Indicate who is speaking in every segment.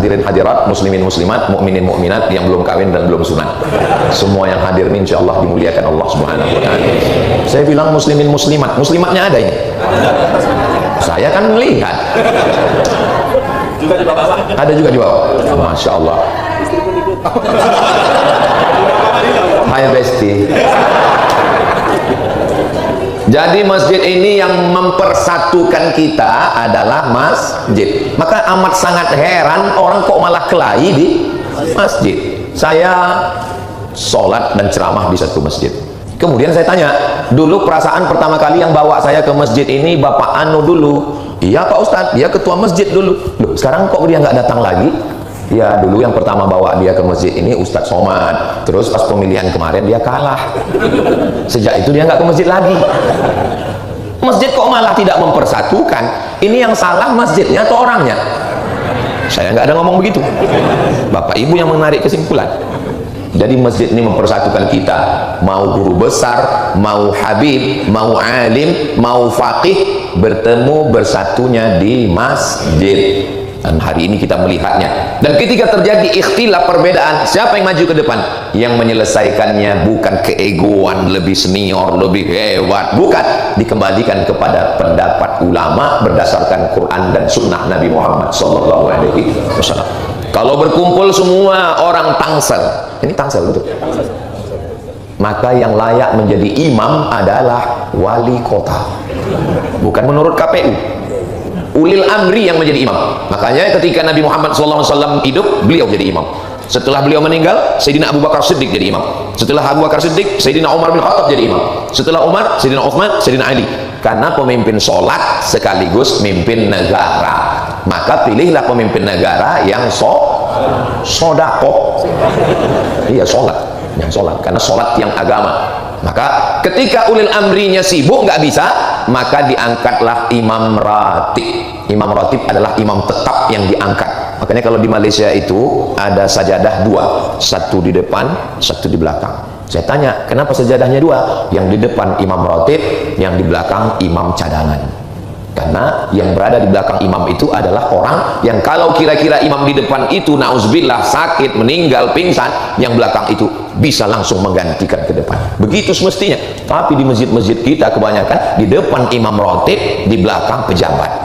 Speaker 1: hadirin hadirat, muslimin muslimat, mukminin mukminat yang belum kawin dan belum sunat. Semua yang hadir ini insya Allah dimuliakan Allah Subhanahu wa taala. Saya bilang muslimin muslimat, muslimatnya ada ini. Saya kan melihat. Ada juga di bawah. Masya Allah. Hai Besti. Jadi masjid ini yang mempersatukan kita adalah masjid. Maka amat sangat heran orang kok malah kelahi di masjid. Saya sholat dan ceramah di satu masjid. Kemudian saya tanya, dulu perasaan pertama kali yang bawa saya ke masjid ini Bapak Anu dulu. Iya Pak Ustadz, dia ketua masjid dulu. Loh, sekarang kok dia nggak datang lagi? Ya dulu yang pertama bawa dia ke masjid ini Ustadz Somad. Terus pas pemilihan kemarin dia kalah. Sejak itu dia nggak ke masjid lagi. Masjid kok malah tidak mempersatukan? Ini yang salah masjidnya atau orangnya? Saya nggak ada ngomong begitu. Bapak Ibu yang menarik kesimpulan. Jadi masjid ini mempersatukan kita. Mau guru besar, mau habib, mau alim, mau faqih, bertemu bersatunya di masjid. Dan hari ini kita melihatnya. Dan ketika terjadi ikhtilaf perbedaan, siapa yang maju ke depan? Yang menyelesaikannya bukan keegoan, lebih senior, lebih hebat, bukan. Dikembalikan kepada pendapat ulama berdasarkan Quran dan Sunnah Nabi Muhammad SAW. Kalau berkumpul semua orang tangsel, ini tangsel betul. Maka yang layak menjadi imam adalah wali kota, bukan menurut KPU. Ulil amri yang menjadi imam. Makanya ketika Nabi Muhammad SAW hidup, beliau jadi imam. Setelah beliau meninggal, Sayyidina Abu Bakar Siddiq jadi imam. Setelah Abu Bakar Siddiq, Sayyidina Umar bin Khattab jadi imam. Setelah Umar, Sayyidina Uthman, Sayyidina Ali. Karena pemimpin sholat sekaligus mimpin negara. Maka pilihlah pemimpin negara yang sodakoh. Iya, sholat. Yang sholat. Karena sholat yang agama. Maka ketika ulil amrinya sibuk nggak bisa, maka diangkatlah imam ratib. Imam ratib adalah imam tetap yang diangkat. Makanya kalau di Malaysia itu ada sajadah dua, satu di depan, satu di belakang. Saya tanya, kenapa sajadahnya dua? Yang di depan imam ratib, yang di belakang imam cadangan. Karena yang berada di belakang imam itu adalah orang yang kalau kira-kira imam di depan itu na'udzubillah sakit, meninggal, pingsan, yang belakang itu bisa langsung menggantikan ke depan. Begitu semestinya. Tapi di masjid-masjid kita kebanyakan di depan imam ratib, di belakang pejabat.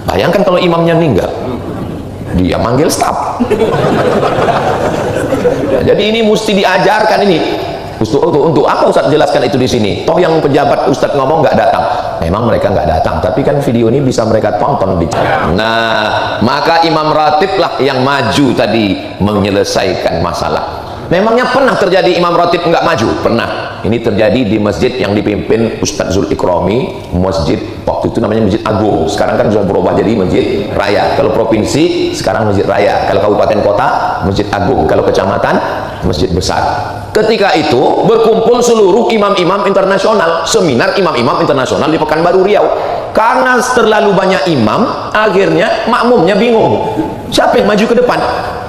Speaker 1: Bayangkan kalau imamnya meninggal, dia manggil staf. Jadi ini mesti diajarkan ini. Untuk apa Ustadz jelaskan itu di sini? Toh yang pejabat Ustadz ngomong nggak datang. Memang mereka nggak datang, tapi kan video ini bisa mereka tonton di. Nah, maka imam ratib lah yang maju tadi menyelesaikan masalah. Memangnya pernah terjadi imam ratib nggak maju? Pernah. Ini terjadi di masjid yang dipimpin Ustadz Zul Ikrami, masjid waktu itu namanya Masjid Agung. Sekarang kan sudah berubah jadi Masjid Raya. Kalau provinsi sekarang Masjid Raya. Kalau kabupaten kota Masjid Agung. Kalau kecamatan Masjid Besar. Ketika itu berkumpul seluruh imam-imam internasional, seminar imam-imam internasional di Pekanbaru Riau. Karena terlalu banyak imam, akhirnya makmumnya bingung. Siapa yang maju ke depan?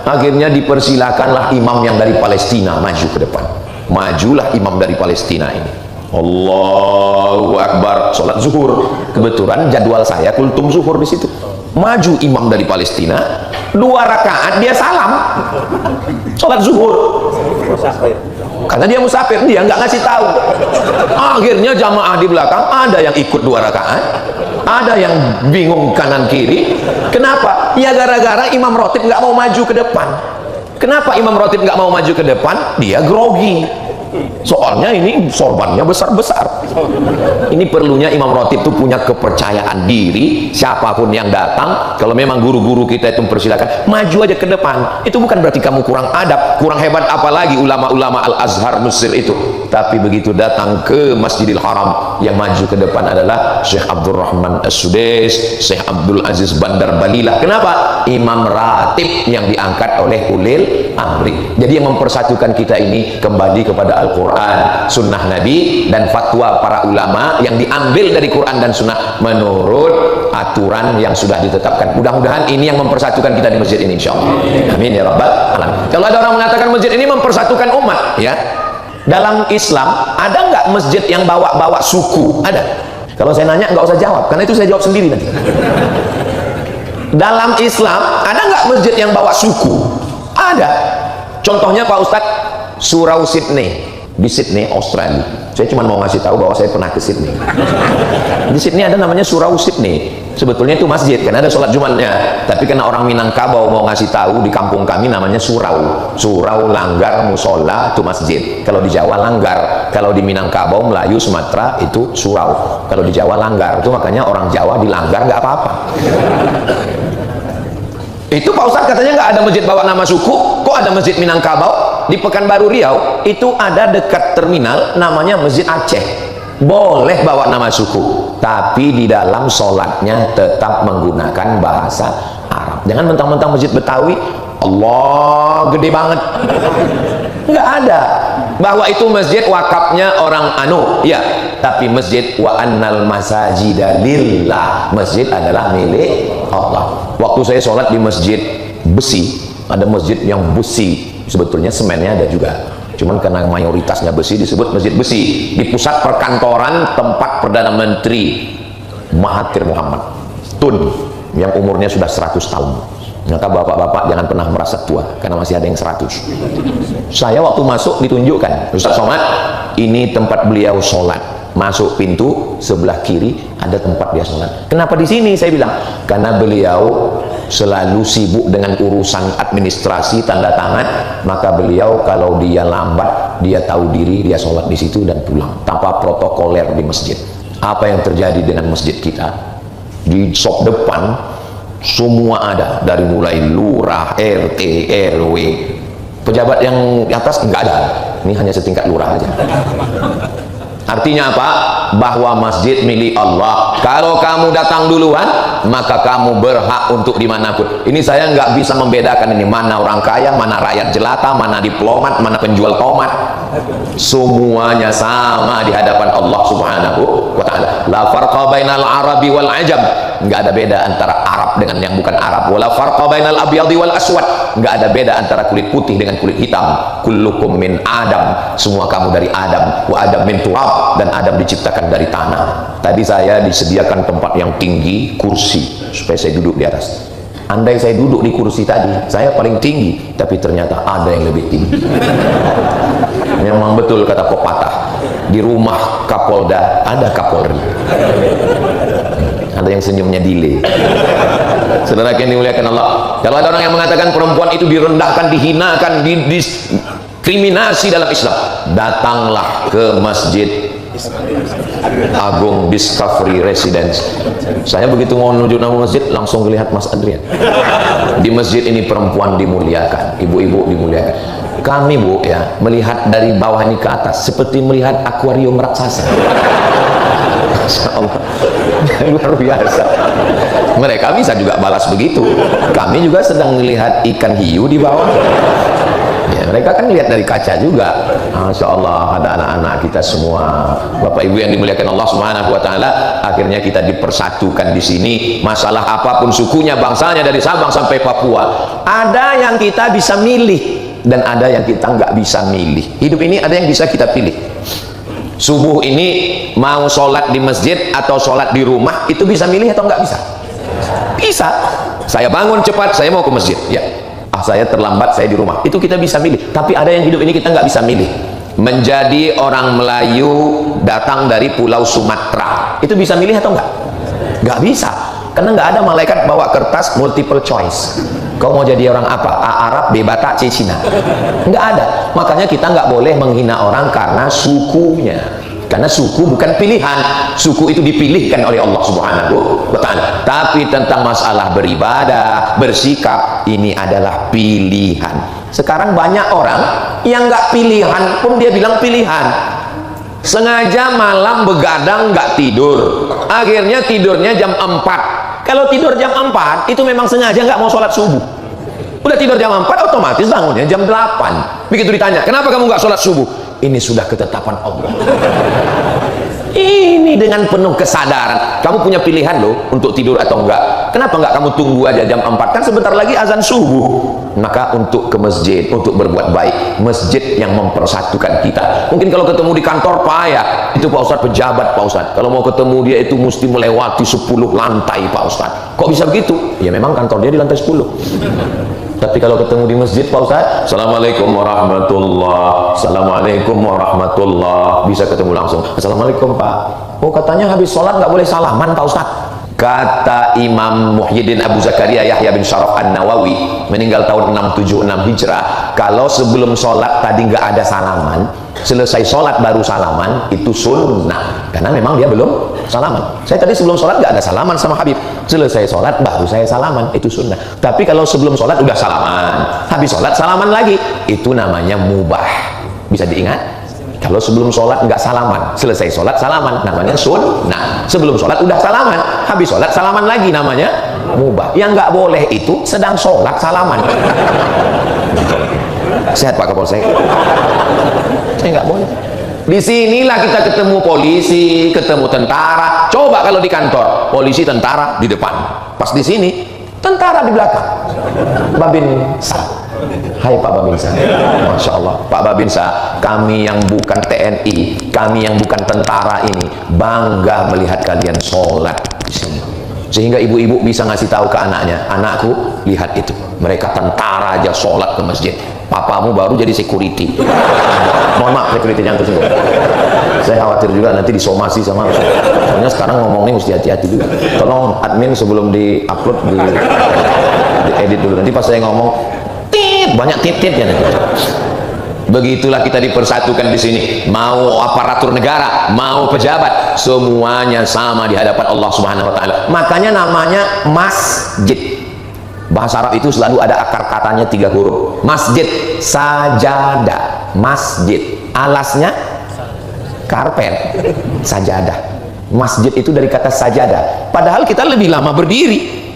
Speaker 1: Akhirnya dipersilakanlah imam yang dari Palestina maju ke depan. Majulah imam dari Palestina ini. Allahu Akbar, sholat zuhur. Kebetulan jadwal saya kultum zuhur di situ. Maju imam dari Palestina, 2 rakaat dia salam. Sholat zuhur. Karena dia musafir, dia nggak ngasih tahu. Akhirnya jamaah di belakang ada yang ikut 2 rakaat, ada yang bingung kanan kiri. Kenapa? Ya gara-gara imam ratib nggak mau maju ke depan. Kenapa imam ratib nggak mau maju ke depan? Dia grogi. Soalnya ini sorbannya besar-besar. Ini perlunya imam ratib itu punya kepercayaan diri. Siapapun yang datang, kalau memang guru-guru kita itu mempersilakan, maju aja ke depan. Itu bukan berarti kamu kurang adab, kurang hebat, apalagi ulama-ulama Al-Azhar Mesir itu. Tapi begitu datang ke Masjidil Haram, yang maju ke depan adalah Syekh Abdul Rahman As-Sudais, Syekh Abdul Aziz Bandar Balilah. Kenapa? Imam ratib yang diangkat oleh ulil amri. Jadi yang mempersatukan kita ini kembali kepada Al-Quran, Sunnah Nabi, dan fatwa para ulama yang diambil dari Quran dan Sunnah menurut aturan yang sudah ditetapkan. Mudah-mudahan ini yang mempersatukan kita di masjid ini, insyaallah. Amin ya rabbal alamin. Kalau ada orang mengatakan masjid ini mempersatukan umat, ya, dalam Islam ada nggak masjid yang bawa-bawa suku? Ada. Kalau saya nanya nggak usah jawab, karena itu saya jawab sendiri nanti. Dalam Islam ada nggak masjid yang bawa suku? Ada. Contohnya Pak Ustadz, Surau Sydney di Sydney, Australia. Saya cuma mau ngasih tahu bahwa saya pernah ke Sydney. Di Sydney ada namanya Surau Sydney. Sebetulnya itu masjid, karena ada sholat Jumatnya. Tapi karena orang Minangkabau mau ngasih tahu, di kampung kami namanya surau. Surau, langgar, musola, itu masjid. Kalau di Jawa langgar, kalau di Minangkabau, Melayu, Sumatera itu surau. Kalau di Jawa langgar, itu makanya orang Jawa dilanggar nggak apa-apa. Itu Pak Ustadz katanya nggak ada masjid bawa nama suku, kok ada masjid Minangkabau? Di Pekanbaru Riau itu ada dekat terminal namanya Masjid Aceh. Boleh bawa nama suku, tapi di dalam sholatnya tetap menggunakan bahasa Arab. Jangan mentang-mentang masjid Betawi, Allah gede banget. Nggak ada. Bahwa itu masjid wakafnya orang anu, ya. Tapi masjid wa annal masajida lillah. Masjid adalah milik Allah. Waktu saya sholat di masjid besi, ada masjid yang besi, sebetulnya semennya ada juga. Cuman karena mayoritasnya besi disebut masjid besi. Di pusat perkantoran tempat Perdana Menteri Mahathir Muhammad Tun, yang umurnya sudah 100 tahun. Maka bapak-bapak jangan pernah merasa tua, karena masih ada yang 100. Saya waktu masuk ditunjukkan, Ustaz Somad, ini tempat beliau sholat. Masuk pintu sebelah kiri ada tempat dia sholat. Kenapa di sini? Saya bilang karena beliau selalu sibuk dengan urusan administrasi tanda tangan, maka beliau kalau dia lambat, dia tahu diri, dia sholat di situ dan pulang tanpa protokoler di masjid. Apa yang terjadi dengan masjid kita? Di sop depan semua ada, dari mulai lurah, RT, RW, pejabat yang di atas enggak ada. Ini hanya setingkat lurah aja. Artinya apa? Bahwa masjid milik Allah. Kalau kamu datang duluan, maka kamu berhak untuk dimanapun. Ini saya nggak bisa membedakan ini mana orang kaya, mana rakyat jelata, mana diplomat, mana penjual tomat. Semuanya sama di hadapan Allah Subhanahu wa ta'ala. La farqa bainal arabi wal ajam. Nggak ada beda antara Arab dengan yang bukan Arab. Wala farqa bainal abyadi wal aswad. Nggak ada beda antara kulit putih dengan kulit hitam. Kullukum min Adam. Semua kamu dari Adam. Wa Adam min turab. Dan Adam diciptakan dari tanah. Tadi saya disediakan tempat yang tinggi, kursi, supaya saya duduk di atas. Andai saya duduk di kursi tadi, saya paling tinggi, tapi ternyata ada yang lebih tinggi. Memang betul kata pepatah, di rumah Kapolda ada Kapolri. Ada yang senyumnya delay. Saudara yang dimuliakan Allah, kalau ada orang yang mengatakan perempuan itu direndahkan, dihinakan, diskriminasi dalam Islam, datanglah ke Masjid Agung Discovery Residence. Saya begitu mau menuju nama masjid, langsung melihat Mas Adrian. Di masjid ini perempuan dimuliakan, ibu-ibu dimuliakan. Kami Bu ya, melihat dari bawah ini ke atas seperti melihat akuarium raksasa. Masya Allah, luar biasa. Mereka bisa juga balas begitu. Kami juga sedang melihat ikan hiu di bawah. Ya, mereka kan lihat dari kaca juga. Masya Allah, ada anak-anak kita semua, Bapak Ibu yang dimuliakan Allah Subhanahu wa ta'ala. Akhirnya kita dipersatukan di sini. Masalah apapun sukunya, bangsanya, dari Sabang sampai Papua, ada yang kita bisa milih dan ada yang kita nggak bisa milih. Hidup ini ada yang bisa kita pilih. Subuh ini mau sholat di masjid atau sholat di rumah, itu bisa milih atau nggak bisa? Bisa. Saya bangun cepat, saya mau ke masjid, ya. Saya terlambat, saya di rumah, itu kita bisa milih. Tapi ada yang hidup ini kita nggak bisa milih. Menjadi orang Melayu datang dari Pulau Sumatera, itu bisa milih atau nggak? Nggak bisa, karena nggak ada malaikat bawa kertas multiple choice. Kau mau jadi orang apa? A Arab, B Batak, C Cina. Nggak ada. Makanya kita nggak boleh menghina orang karena sukunya. Karena suku bukan pilihan. Suku itu dipilihkan oleh Allah Subhanahu wa ta'ala. Tapi tentang masalah beribadah, bersikap, ini adalah pilihan. Sekarang banyak orang yang nggak pilihan pun dia bilang pilihan. Sengaja malam begadang nggak tidur. Akhirnya tidurnya jam 4. Kalau tidur jam 4 itu memang sengaja nggak mau sholat subuh. Udah tidur jam 4 otomatis bangunnya jam 8. Begitu ditanya, kenapa kamu nggak sholat subuh? Ini sudah ketetapan Allah. Ini dengan penuh kesadaran. Kamu punya pilihan loh untuk tidur atau enggak. Kenapa enggak kamu tunggu aja jam 4? Kan sebentar lagi azan subuh. Maka untuk ke masjid, untuk berbuat baik, masjid yang mempersatukan kita. Mungkin kalau ketemu di kantor payah, itu Pak Ustadz pejabat Pak Ustadz. Kalau mau ketemu dia itu mesti melewati 10 lantai Pak Ustadz. Kok bisa begitu? Ya memang kantor dia di lantai 10. Tapi kalau ketemu di masjid, Pak Ustaz, Assalamualaikum warahmatullah, Assalamualaikum warahmatullah, bisa ketemu langsung. Assalamualaikum Pak. Oh katanya habis sholat nggak boleh salaman Pak Ustaz. Kata Imam Muhyiddin Abu Zakaria Yahya bin Syaraf An-Nawawi, meninggal tahun 676 Hijrah, kalau sebelum sholat tadi nggak ada salaman, selesai sholat baru salaman, itu sunnah. Karena memang dia belum salaman. Saya tadi sebelum sholat nggak ada salaman sama Habib, selesai sholat baru saya salaman, itu sunnah. Tapi kalau sebelum sholat udah salaman, habis sholat salaman lagi, itu namanya mubah. Bisa diingat? Kalau sebelum sholat nggak salaman, selesai sholat salaman, namanya sunnah. Sebelum sholat udah salaman, habis sholat salaman lagi, namanya mubah. Yang nggak boleh itu sedang sholat salaman. Sehat Pak Kapolsek? Saya nggak boleh. Di sinilah kita ketemu polisi, ketemu tentara. Coba kalau di kantor, polisi tentara di depan, pas di sini tentara di belakang. Babinsa. Hai Pak Babinsa, Masya Allah Pak Babinsa, kami yang bukan TNI, kami yang bukan tentara ini bangga melihat kalian sholat di sini. Sehingga ibu-ibu bisa ngasih tahu ke anaknya, anakku lihat itu, mereka tentara aja sholat ke masjid, papamu baru jadi security. Mohon maaf security yang tersebut, saya khawatir juga nanti disomasi sama, soalnya sekarang ngomongnya mesti hati-hati juga. Tolong admin sebelum di-upload di edit dulu, nanti pas saya ngomong banyak titipnya. Begitulah kita dipersatukan di sini. Mau aparatur negara, mau pejabat, semuanya sama di hadapan Allah Subhanahu wa taala. Makanya namanya masjid. Bahasa Arab itu selalu ada akar katanya 3 huruf. Masjid, sajadah, masjid. Alasnya karpet, sajadah. Masjid itu dari kata sajadah. Padahal kita lebih lama berdiri.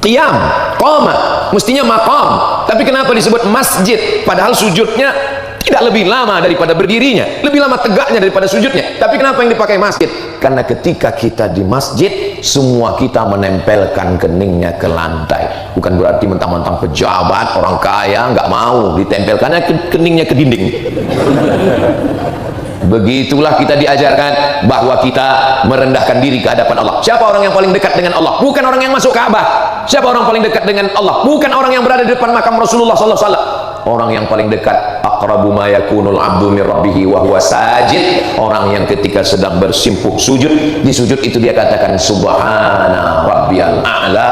Speaker 1: Qiyam, qama, mestinya maqam. Tapi kenapa disebut masjid? Padahal sujudnya tidak lebih lama daripada berdirinya, lebih lama tegaknya daripada sujudnya. Tapi kenapa yang dipakai masjid? Karena ketika kita di masjid, semua kita menempelkan keningnya ke lantai. Bukan berarti mentang-mentang pejabat, orang kaya, nggak mau ditempelkannya keningnya ke dinding. Begitulah kita diajarkan bahwa kita merendahkan diri ke hadapan Allah. Siapa orang yang paling dekat dengan Allah? Bukan orang yang masuk Ka'bah. Siapa orang paling dekat dengan Allah? Bukan orang yang berada di depan makam Rasulullah sallallahu alaihi wasallam. Orang yang paling dekat, aqrabu ma yakunul abdu min rabbih wa huwa sajid. Orang yang ketika sedang bersimpuh sujud, di sujud itu dia katakan subhana rabbiyal a'la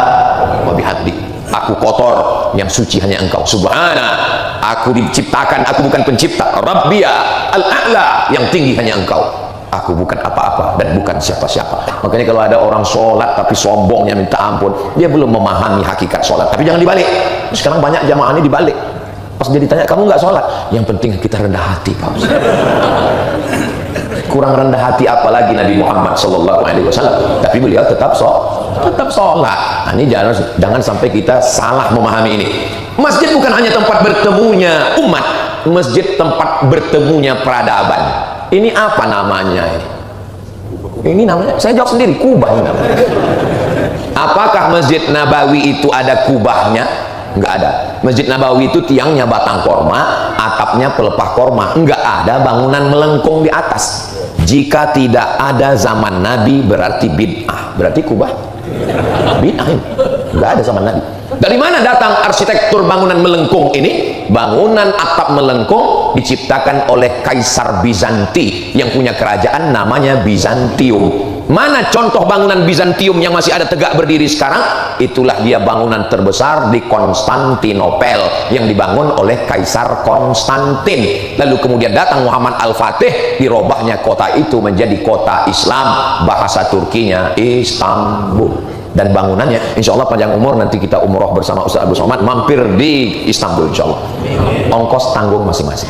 Speaker 1: wa bihamdi. Aku kotor, yang suci hanya Engkau. Subhana, aku diciptakan, aku bukan pencipta. Rabbiya al-a'la, yang tinggi hanya Engkau. Aku bukan apa-apa dan bukan siapa-siapa. Makanya kalau ada orang sholat tapi sombongnya minta ampun, dia belum memahami hakikat sholat. Tapi jangan dibalik. Sekarang banyak jamaah ini dibalik. Pas dia ditanya, kamu nggak sholat? Yang penting kita rendah hati, Pak Ustaz. Kurang rendah hati apalagi Nabi Muhammad SAW. Tapi beliau tetap sholat. Nah, ini jangan sampai kita salah memahami ini. Masjid bukan hanya tempat bertemunya umat, masjid tempat bertemunya peradaban. Ini apa namanya ini? Ini namanya, saya jawab sendiri, kubah ini namanya. Apakah Masjid Nabawi itu ada kubahnya? Enggak ada. Masjid Nabawi itu tiangnya batang korma, atapnya pelepah korma, enggak ada bangunan melengkung di atas. Jika tidak ada zaman Nabi berarti bid'ah, berarti kubah bid'ah ini. Enggak ada zaman Nabi. Dari mana datang arsitektur bangunan melengkung ini? Bangunan atap melengkung diciptakan oleh Kaisar Bizanti yang punya kerajaan namanya Bizantium. Mana contoh bangunan Bizantium yang masih ada tegak berdiri sekarang? Itulah dia bangunan terbesar di Konstantinopel yang dibangun oleh Kaisar Konstantin. Lalu kemudian datang Muhammad Al-Fatih, dirobahnya kota itu menjadi kota Islam, bahasa Turkinya Istanbul. Dan bangunannya, insya Allah panjang umur, nanti kita umroh bersama Ustaz Abu Somad, mampir di Istanbul insya Allah. Ongkos tanggung masing-masing.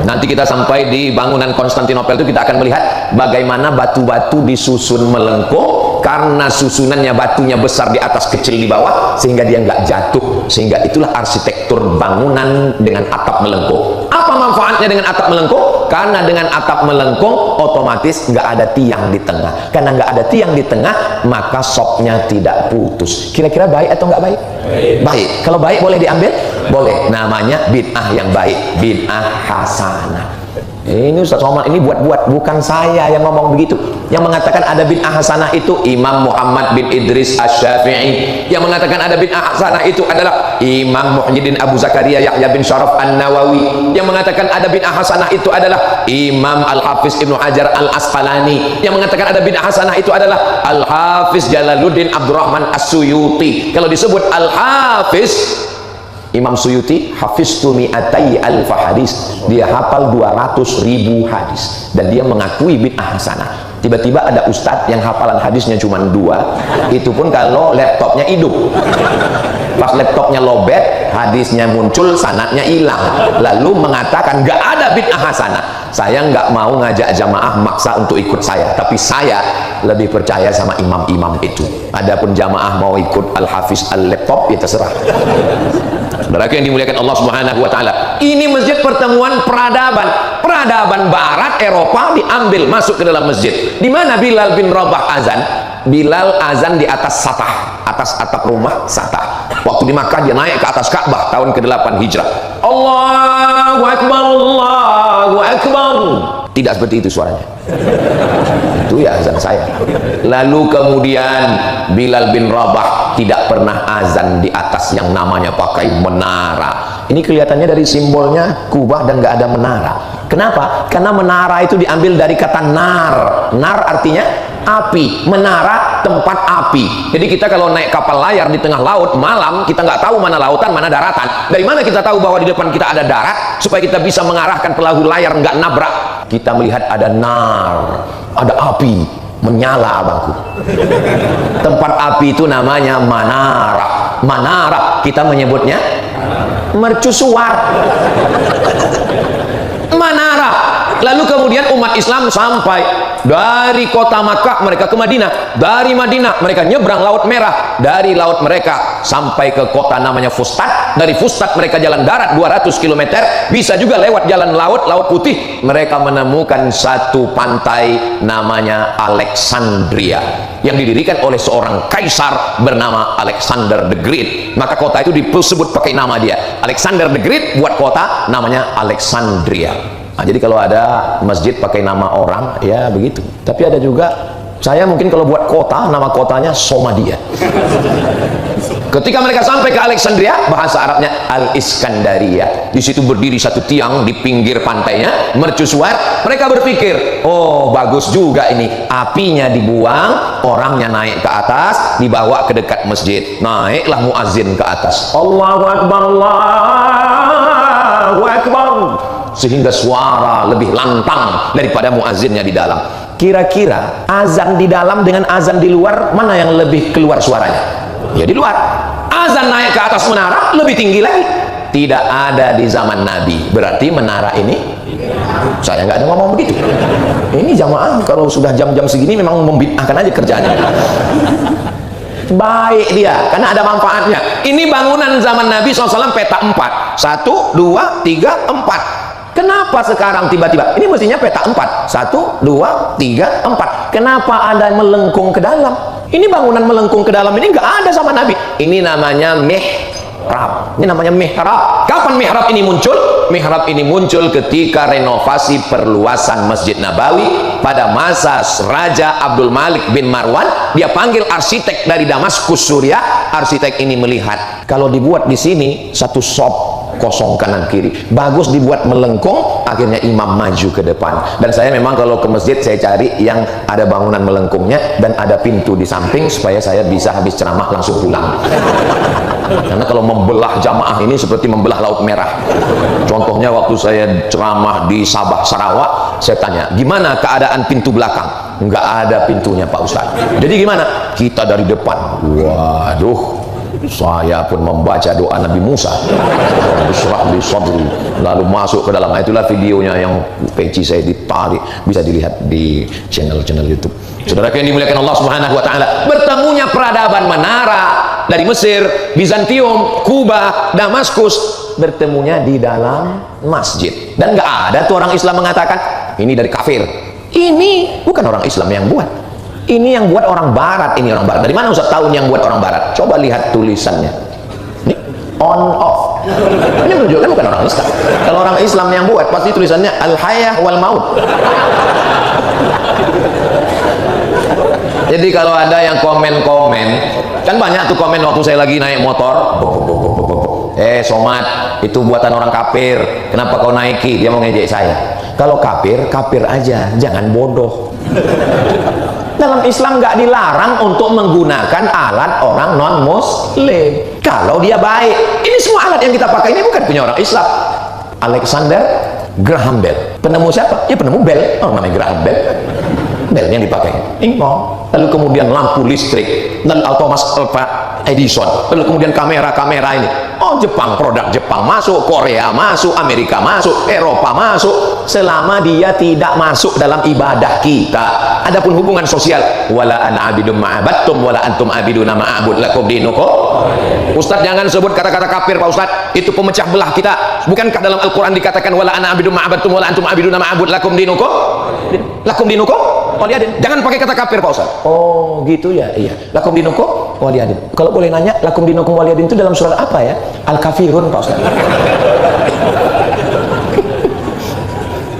Speaker 1: Nanti kita sampai di bangunan Konstantinopel itu kita akan melihat bagaimana batu-batu disusun melengkung, karena susunannya batunya besar di atas kecil di bawah sehingga dia nggak jatuh. Sehingga itulah arsitektur bangunan dengan atap melengkung. Apa manfaatnya dengan atap melengkung? Karena dengan atap melengkung otomatis nggak ada tiang di tengah. Karena nggak ada tiang di tengah, maka sopnya tidak putus. Kira-kira baik atau nggak baik? Baik. Kalau baik boleh diambil? Boleh. Namanya bid'ah yang baik, bid'ah hasanah. Ini Ustaz Somad ini buat-buat, bukan saya yang ngomong begitu. Yang mengatakan ada bid'ah hasanah itu Imam Muhammad bin Idris Asy-Syafi'i. Yang mengatakan ada bid'ah hasanah itu adalah Imam Muhyiddin Abu Zakaria Yahya bin Syaraf An-Nawawi. Yang mengatakan ada bid'ah hasanah itu adalah Imam Al-Hafiz Ibnu Hajar Al-Asqalani. Yang mengatakan ada bid'ah hasanah itu adalah Al-Hafiz Jalaluddin Abdurrahman As-Suyuti. Kalau disebut Al-Hafiz Imam Suyuti, hafiztu mi'atai alfa hadis, dia hafal 200.000 hadis dan dia mengakui bid'ah hasanah. Tiba-tiba ada ustadz yang hafalan hadisnya cuma 2, itu pun kalau laptopnya hidup. Pas laptopnya lobet, hadisnya muncul, sanadnya hilang, lalu mengatakan gak ada bid'ah hasanah. Saya nggak mau ngajak jamaah maksa untuk ikut saya, tapi saya lebih percaya sama imam-imam itu. Adapun jamaah mau ikut Al-Hafiz Al-Laptop, ya terserah. Saudara yang dimuliakan Allah Subhanahu wa taala, ini masjid pertemuan peradaban barat Eropa diambil masuk ke dalam masjid. Di mana Bilal bin Rabah azan? Bilal azan di atas satah, atas atap rumah satah. Waktu di Makkah dia naik ke atas Ka'bah tahun ke-8 Hijrah. Allahu Akbar, Allahu Akbar. Tidak seperti itu suaranya. Itu ya azan saya. Lalu kemudian Bilal bin Rabah tidak pernah azan di atas yang namanya pakai menara. Ini kelihatannya dari simbolnya kubah dan nggak ada menara. Kenapa? Karena menara itu diambil dari kata nar. Nar artinya api, menara tempat api. Jadi kita kalau naik kapal layar di tengah laut malam, kita nggak tahu mana lautan mana daratan. Dari mana kita tahu bahwa di depan kita ada darat supaya kita bisa mengarahkan perahu layar nggak nabrak? Kita melihat ada nar, ada api menyala, abangku. Tempat api itu namanya manara. Manara kita menyebutnya mercusuar. Manara. Lalu kemudian umat Islam sampai dari kota Makkah mereka ke Madinah, dari Madinah mereka nyebrang Laut Merah, dari laut mereka sampai ke kota namanya Fustat, dari Fustat mereka jalan darat 200 km, bisa juga lewat jalan laut, Laut Putih, mereka menemukan satu pantai namanya Alexandria yang didirikan oleh seorang kaisar bernama Alexander the Great. Maka kota itu disebut pakai nama dia, Alexander the Great buat kota namanya Alexandria. Nah, jadi kalau ada masjid pakai nama orang, ya begitu. Tapi ada juga, saya mungkin kalau buat kota, nama kotanya Somadia. Ketika mereka sampai ke Alexandria, bahasa Arabnya Al-Iskandaria. Di situ berdiri satu tiang di pinggir pantainya, mercusuar. Mereka berpikir, oh bagus juga ini. Apinya dibuang, orangnya naik ke atas, dibawa ke dekat masjid. Naiklah muazin ke atas. Allahu Akbar, Allahu Akbar. Sehingga suara lebih lantang daripada muazzinnya di dalam. Kira-kira azan di dalam dengan azan di luar, mana yang lebih keluar suaranya? Ya di luar. Azan naik ke atas menara lebih tinggi lagi. Tidak ada di zaman Nabi. Berarti menara ini, saya nggak ada ngomong begitu. Ini jamaah kalau sudah jam-jam segini memang membid'ahkan aja kerjanya. Baik dia, karena ada manfaatnya. Ini bangunan zaman Nabi SAW peta 4. 1, 2, 3, 4. Kenapa sekarang tiba-tiba? Ini mestinya peta 4. 1, 2, 3, 4. Kenapa ada melengkung ke dalam? Ini bangunan melengkung ke dalam ini nggak ada sama Nabi. Ini namanya mihrab. Ini namanya mihrab. Kapan mihrab ini muncul? Mihrab ini muncul ketika renovasi perluasan Masjid Nabawi pada masa Raja Abdul Malik bin Marwan. Dia panggil arsitek dari Damaskus, Suriah. Arsitek ini melihat kalau dibuat di sini satu shop kosong kanan kiri, bagus dibuat melengkung, akhirnya imam maju ke depan. Dan saya memang kalau ke masjid saya cari yang ada bangunan melengkungnya dan ada pintu di samping supaya saya bisa habis ceramah langsung pulang. Karena kalau membelah jamaah ini seperti membelah Laut Merah. Contohnya waktu saya ceramah di Sabah, Sarawak, saya tanya gimana keadaan pintu belakang? Nggak ada pintunya Pak Ustadz. Jadi gimana? Kita dari depan. Waduh, saya pun membaca doa Nabi Musa, lalu masuk ke dalam. Itulah videonya yang peci saya ditarik, bisa dilihat di channel-channel YouTube. Saudara yang dimuliakan Allah Subhanahu wa taala, bertemunya peradaban menara dari Mesir, Bizantium, Kuba, Damaskus, bertemunya di dalam masjid. Dan nggak ada tuh orang Islam mengatakan ini dari kafir. Ini bukan orang Islam yang buat. Ini yang buat orang barat, ini orang barat. Dari mana Ustaz tahu yang buat orang barat? Coba lihat tulisannya. Ini on off. Ini menunjukkan bukan orang Islam. Kalau orang Islam yang buat pasti tulisannya al-hayah wal maut. Jadi kalau ada yang komen-komen, kan banyak tuh komen waktu saya lagi naik motor, Somad, itu buatan orang kafir, kenapa kau naiki? Dia mau ngejek saya. Kalau kafir, kafir aja, jangan bodoh. Dalam Islam nggak dilarang untuk menggunakan alat orang non-muslim kalau dia baik. Ini semua alat yang kita pakai ini bukan punya orang Islam. Alexander Graham Bell, penemu siapa? Ya penemu bel, namanya Graham Bell. Bel yang dipakai ingpong, lalu kemudian lampu listrik, dan Thomas Alva Edison, lalu kemudian kamera ini, Jepang, produk Jepang masuk, Korea masuk, Amerika masuk, Eropa masuk, selama dia tidak masuk dalam ibadah kita. Adapun hubungan sosial, wala ana abidum ma'abattum wala antum abiduna ma'abud lakum dinukum. Ustaz jangan sebut kata-kata kafir Pak Ustaz, itu pemecah belah kita. Bukankah dalam Al-Quran dikatakan wala ana abidum ma'abattum wala antum abiduna ma'abud lakum dinukum? Lakum dinukum waliyadin. Jangan pakai kata kafir Pak Ustaz. Oh gitu ya, iya. Lakum dinukum waliyadin. Kalau boleh nanya, lakum dinukum waliyadin itu dalam surat apa ya? Al-Kafirun Pak Ustaz.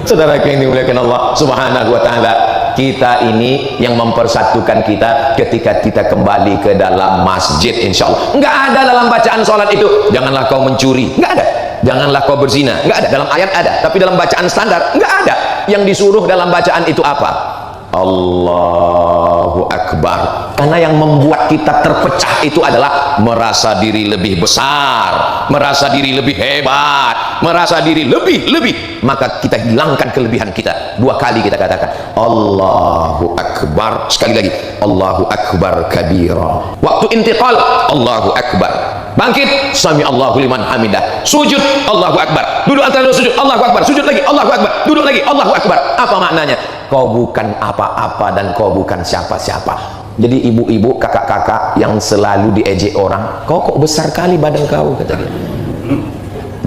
Speaker 1: Saudara yang dimuliakan Allah Subhanahu wa taala, kita ini yang mempersatukan kita ketika kita kembali ke dalam masjid, insya Allah. Enggak ada dalam bacaan sholat itu janganlah kau mencuri, enggak ada. Janganlah kau berzina, enggak ada. Dalam ayat ada, tapi dalam bacaan standar enggak ada. Yang disuruh dalam bacaan itu apa? Allahu Akbar. Karena yang membuat kita terpecah itu adalah merasa diri lebih besar, merasa diri lebih hebat, merasa diri lebih, maka kita hilangkan kelebihan kita. 2 kali kita katakan Allahu Akbar, sekali lagi Allahu Akbar kabira. Waktu intiqal Allahu Akbar, bangkit sami Allahu liman hamidah, sujud Allahu Akbar, duduk antara sujud Allahu Akbar, sujud lagi Allahu Akbar, duduk lagi Allahu Akbar. Apa maknanya? Kau bukan apa-apa dan kau bukan siapa-siapa. Jadi ibu-ibu, kakak-kakak yang selalu diejek orang, kau kok besar kali badan kau, kata dia.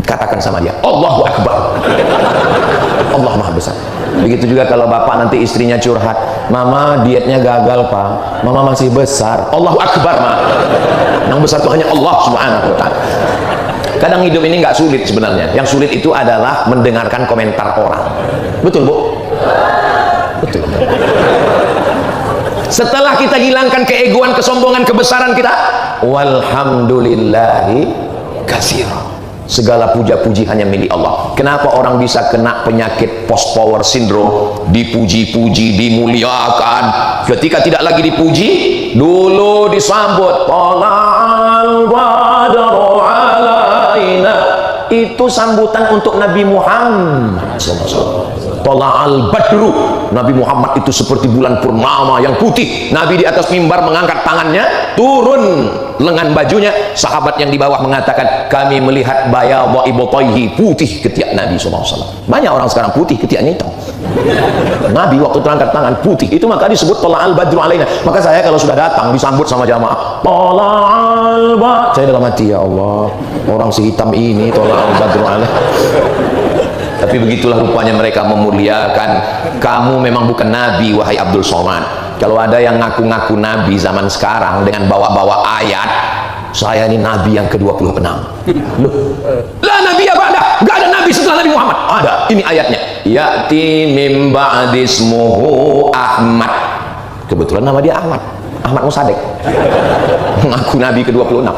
Speaker 1: Katakan sama dia Allahu Akbar. Allah Maha Besar. Begitu juga kalau bapak nanti istrinya curhat, mama dietnya gagal pak, mama masih besar. Allahu Akbar ma. Yang besar itu hanya Allah Subhanahu wa ta'ala. Kadang hidup ini nggak sulit sebenarnya. Yang sulit itu adalah mendengarkan komentar orang. Betul bu? Betul. Setelah kita hilangkan keegoan, kesombongan, kebesaran kita, walhamdulillahi katsira. Segala puja-puji hanya milik Allah. Kenapa orang bisa kena penyakit post power syndrome? Dipuji-puji, dimuliakan, ketika tidak lagi dipuji, dulu disambut tala'al badru alaina. Itu sambutan untuk Nabi Muhammad SAW. Tala'al badru, Nabi Muhammad itu seperti bulan purnama yang putih. Nabi di atas mimbar mengangkat tangannya, turun lengan bajunya. Sahabat yang di bawah mengatakan, kami melihat bayadha ibtayhi, putih ketiak Nabi SAW. Banyak orang sekarang putih ketiaknya hitam. Nabi waktu terangkat tangan putih, itu maka disebut tala'al badru alaina. Maka saya kalau sudah datang disambut sama jamaah, tala'al badru, saya dalam hati, ya Allah, orang si hitam ini tala'al badru alaina. Tapi begitulah rupanya mereka memuliakan. Kamu memang bukan Nabi, wahai Abdul Somad. Kalau ada yang ngaku-ngaku Nabi zaman sekarang dengan bawa-bawa ayat, saya ini Nabi yang ke-26. Loh, lah Nabi apa ada? Gak ada Nabi setelah Nabi Muhammad. Ada, ini ayatnya. Ya'ti mim ba'dismuhu Ahmad. Kebetulan nama dia Ahmad, Ahmad Musadek. Ngaku Nabi ke-26.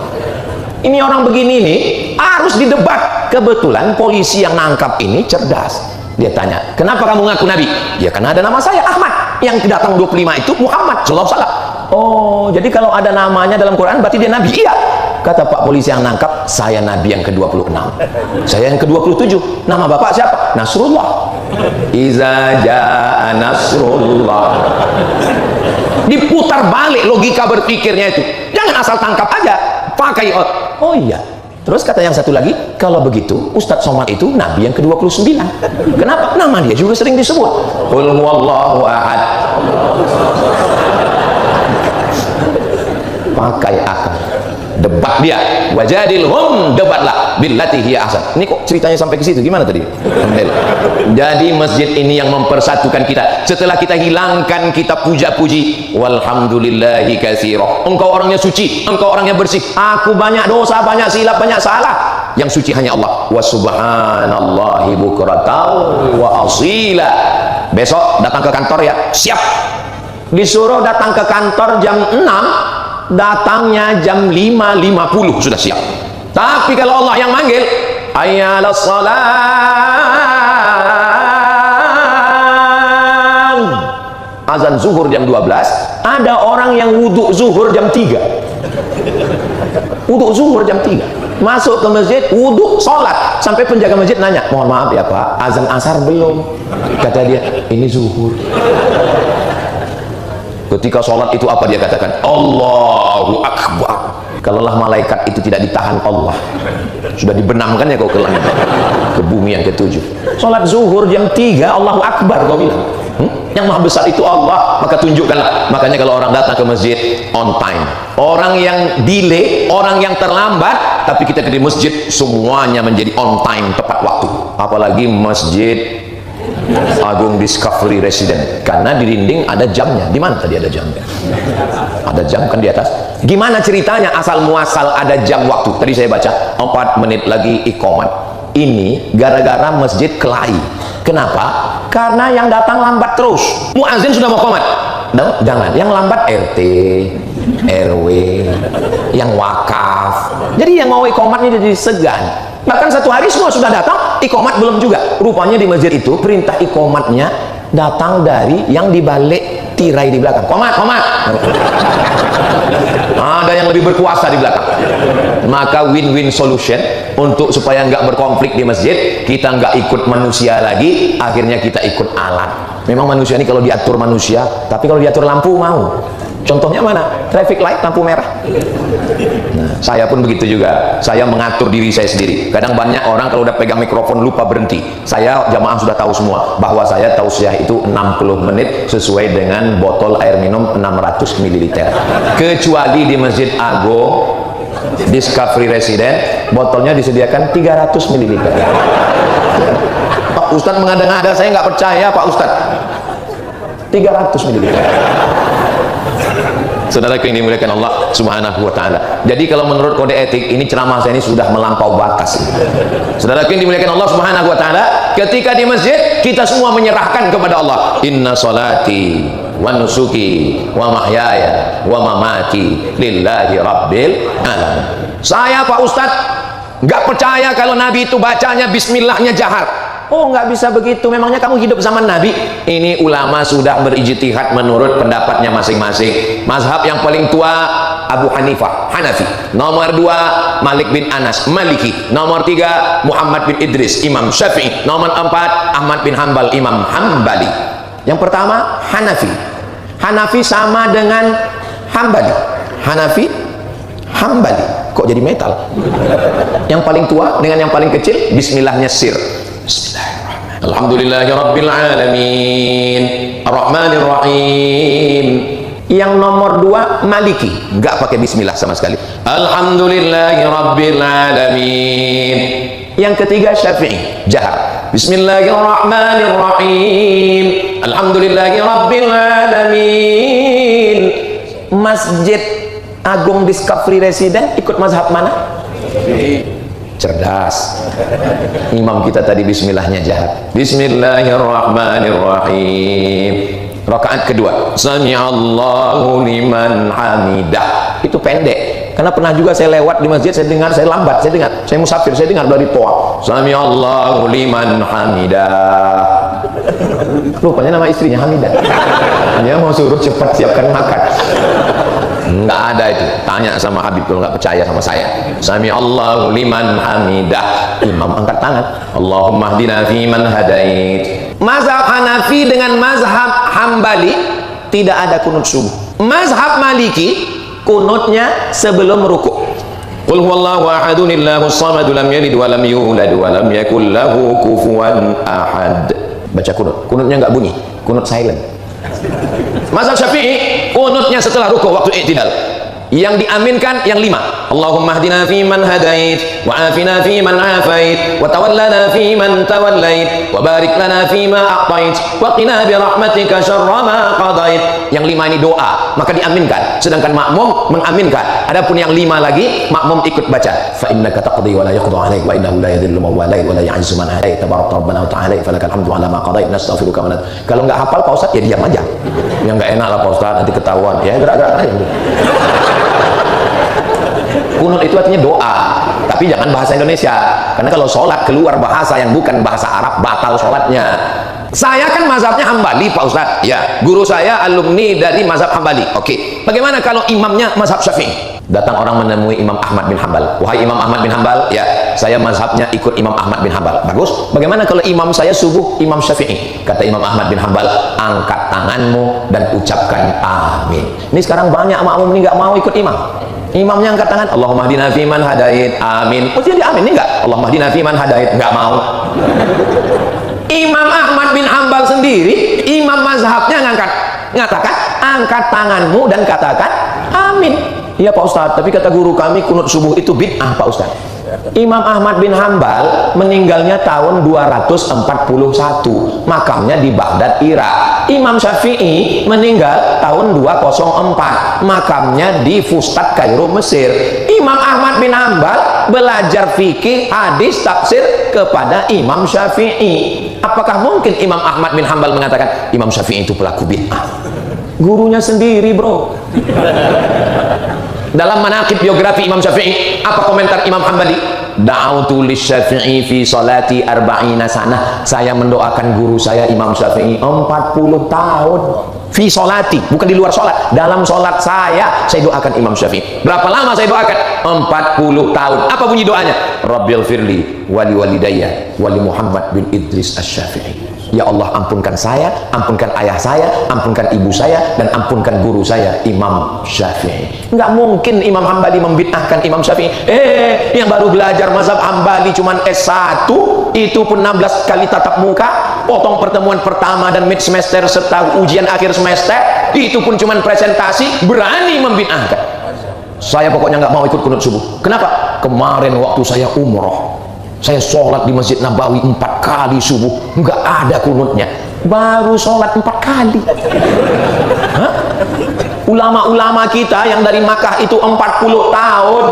Speaker 1: Ini orang begini nih harus didebat. Kebetulan polisi yang nangkap ini cerdas. Dia tanya, kenapa kamu ngaku Nabi? Ya karena ada nama saya Ahmad. Yang datang 25 itu Muhammad sallallahu alaihi wasallam. Oh, jadi kalau ada namanya dalam Quran berarti dia Nabi? Iya. Kata Pak polisi yang nangkap, saya Nabi yang ke-26. Saya yang ke-27. Nama bapak siapa? Nasrullah. Iza jaa Nasrullah. Diputar balik logika berpikirnya itu. Jangan asal tangkap aja. Pakai oh iya. Terus kata yang satu lagi, kalau begitu Ustadz Somad itu Nabi yang ke-29. Kenapa? Nama dia juga sering disebut. Qul huwallahu ahad. Pakai akal. Debat dia. Wajadilhum, debatlah billati hiya ahsan. Ini kok ceritanya sampai ke situ? Gimana tadi? Jadi masjid ini yang mempersatukan kita. Setelah kita hilangkan, kita puja-puji, walhamdulillahi katsira. Engkau orangnya suci, engkau orangnya bersih. Aku banyak dosa, banyak silap, banyak salah. yang suci hanya Allah. Wa subhanallahi bukratan wa asila. Besok datang ke kantor ya, siap. Disuruh datang ke kantor jam 6, datangnya jam 5.50 sudah siap. Tapi kalau Allah yang manggil, ayyalas salam, azan zuhur jam 12, ada orang yang wudhu zuhur jam 3. Wudhu zuhur jam 3, masuk ke masjid, wudhu, sholat, sampai penjaga masjid nanya, mohon maaf ya Pak, azan asar belum? Kata dia, ini zuhur. Ketika sholat itu apa dia katakan? Allahu Akbar. Kalaulah malaikat itu tidak ditahan Allah, sudah dibenamkan ya kau ke langit, ke bumi yang ke-7. Sholat zuhur jam 3, Allahu Akbar kau bilang. Yang maha besar itu Allah, maka tunjukkanlah. Makanya kalau orang datang ke masjid on time, orang yang delay, orang yang terlambat, tapi kita di masjid semuanya menjadi on time, tepat waktu. Apalagi masjid Agung Discovery Resident, karena di dinding ada jamnya. Di mana tadi ada jamnya? Ada jam kan di atas. Gimana ceritanya asal muasal ada jam waktu? Tadi saya baca 4 menit lagi iqamat. Ini gara-gara masjid kelahi. Kenapa? Karena yang datang lambat terus. Muazin sudah mau qomat. Jangan, yang lambat RT, RW, yang wakaf. Jadi yang mau iqamatnya jadi segan. Bahkan satu hari semua sudah datang, iqamat belum juga. Rupanya di masjid itu perintah iqamatnya datang dari yang dibalik tirai di belakang. Qomat, qomat. Ada yang lebih berkuasa di belakang. Maka win-win solution untuk supaya nggak berkonflik di masjid, kita nggak ikut manusia lagi, akhirnya kita ikut alat. Memang manusia ini kalau diatur manusia, tapi kalau diatur lampu mau. Contohnya mana? Traffic light, lampu merah. Nah, saya pun begitu juga. Saya mengatur diri saya sendiri. Kadang banyak orang kalau udah pegang mikrofon lupa berhenti. Saya jamaah sudah tahu semua bahwa saya tausiah itu 60 menit sesuai dengan botol air minum 600 ml. Kecuali di Masjid Agung Discovery Resident, botolnya disediakan 300 ml. Pak Ustadz mengada-ngada, saya nggak percaya Pak Ustadz. 300 ml. Saudaraku yang dimuliakan Allah Subhanahu wa ta'ala. Jadi kalau menurut kode etik ini, ceramah saya ini sudah melampau batas. Saudaraku yang dimuliakan Allah Subhanahu wa ta'ala, ketika di masjid kita semua menyerahkan kepada Allah. Inna salati wa nusuki wa mahyaya wa mamati lillahi rabbil alamin. Saya Pak Ustadz nggak percaya kalau Nabi itu bacanya bismillahnya jahar. Oh, nggak bisa begitu. Memangnya kamu hidup zaman Nabi? Ini ulama sudah berijtihad menurut pendapatnya masing-masing. Mazhab yang paling tua Abu Hanifah, Hanafi. Nomor 2 Malik bin Anas, Maliki. Nomor 3 Muhammad bin Idris, Imam Syafi'i. Nomor 4 Ahmad bin Hambal, Imam Hambali. Yang pertama Hanafi. Hanafi sama dengan Hambali. Hanafi, Hambali. Kok jadi metal? Yang paling tua dengan yang paling kecil, bismillahnya sir. Bismillahirrahmanirrahim. Alhamdulillahirabbil alamin. Arrahmanir rahim. Yang nomor 2 Maliki, enggak pakai bismillah sama sekali. Alhamdulillahirabbil alamin. Yang ketiga Syafi'i, jahar. Bismillahirrahmanirrahim. Alhamdulillahirabbil alamin. Masjid Agung Discovery Resident ikut mazhab mana? Cerdas. Imam kita tadi bismillahnya jahat. Bismillahirrahmanirrahim. Rakaat kedua, Sami'allahu liman hamidah. Itu pendek. Karena pernah juga saya lewat di masjid, saya dengar, saya lambat, saya dengar, saya musafir, saya dengar dari toa. Sami'allahu liman hamidah. Rupanya nama istrinya Hamidah. Dia mau suruh cepat siapkan makan. Nggak ada itu. Tanya sama Habib kalau nggak percaya sama saya. Sami'allahu liman hamidah. Imam angkat tangan. Allahumma hdina fiman hadait. Mazhab Hanafi dengan mazhab Hambali tidak ada kunut subuh. Mazhab Maliki kunutnya sebelum rukuk. Qul huwallahu ahadun illahus samad lam yalid wa lam yulad wa lam yakul lahu kufuwan ahad. Baca kunut. Kunutnya nggak bunyi. Kunut silent. Mazhab Syafi'i kunutnya setelah rukuk waktu i'tidal. Yang diaminkan yang 5. Allahumma hdina fiman hadait, wa afina fiman afait, wa tawallana fiman tawallait, wa barik lana fima a'tait, wa qina bi rahmatika syarra ma qadait. Yang 5 ini doa, maka diaminkan. Sedangkan makmum mengaminkan. Adapun yang 5 lagi, makmum ikut baca. Fa innaka taqdi wa la yuqda 'alaik, wa innahu la yadhillu man walait wa la yu'izzu man adait. Tabarakta rabbana wa ta'ala, falakal hamdu 'ala ma qadait, nastaghfiruka wa Kalau nggak hafal Pak Ustaz, ya diam aja. Yang nggak enak lah Pak Ustaz, nanti ketahuan. Ya gerak-gerak aja. Kunut itu artinya doa, tapi jangan bahasa Indonesia, karena kalau sholat keluar bahasa yang bukan bahasa Arab, batal sholatnya. Saya kan mazhabnya Hambali Pak Ustadz, ya, guru saya alumni dari mazhab Hambali. Oke, bagaimana kalau imamnya mazhab Syafi'i? Datang orang menemui Imam Ahmad bin Hambal. Wahai Imam Ahmad bin Hambal, ya, saya mazhabnya ikut Imam Ahmad bin Hambal. Bagus. Bagaimana kalau imam saya subuh Imam Syafi'i? Kata Imam Ahmad bin Hambal, angkat tanganmu dan ucapkan amin. Ini sekarang banyak makmum ini nggak mau ikut imam. Imamnya angkat tangan, Allahumma hdina fiman hadait, amin. Mesti dia amin, ini enggak? Allahumma hdina fiman hadait, enggak mau. Imam Ahmad bin Hambal sendiri, imam mazhabnya ngatakan, angkat tanganmu dan katakan amin. Iya Pak Ustadz, tapi kata guru kami kunut subuh itu bid'ah Pak Ustadz. Imam Ahmad bin Hambal meninggalnya tahun 241, makamnya di Baghdad, Irak. Imam Syafi'i meninggal tahun 204, makamnya di Fustat, Kairo, Mesir. Imam Ahmad bin Hambal belajar fikih, hadis, tafsir kepada Imam Syafi'i. Apakah mungkin Imam Ahmad bin Hambal mengatakan Imam Syafi'i itu pelaku bid'ah? Gurunya sendiri, bro. Dalam manaqib biografi Imam Syafi'i, apa komentar Imam Hambali? Da'autu lisyafi'i fi salati arba'ina sanah. Saya mendoakan guru saya Imam Syafi'i 40 tahun. Fi salati, bukan di luar sholat. Dalam sholat saya doakan Imam Syafi'i. Berapa lama saya doakan? 40 tahun. Apa bunyi doanya? Rabbil firli wali walidayya wali Muhammad bin Idris Asy-Syafi'i. Ya Allah, ampunkan saya, ampunkan ayah saya, ampunkan ibu saya, dan ampunkan guru saya Imam Syafi'i. Nggak mungkin Imam Hambali membid'ahkan Imam Syafi'i. Yang baru belajar mazhab Hambali cuman S1, itu pun 16 kali tatap muka, potong pertemuan pertama dan mid semester serta ujian akhir semester, itu pun cuman presentasi, berani membid'ahkan. Saya pokoknya nggak mau ikut kunut subuh. Kenapa? Kemarin waktu saya umroh, saya sholat di Masjid Nabawi 4 kali subuh, nggak ada kunutnya. Baru sholat 4 kali. Ulama-ulama kita yang dari Makkah itu 40 tahun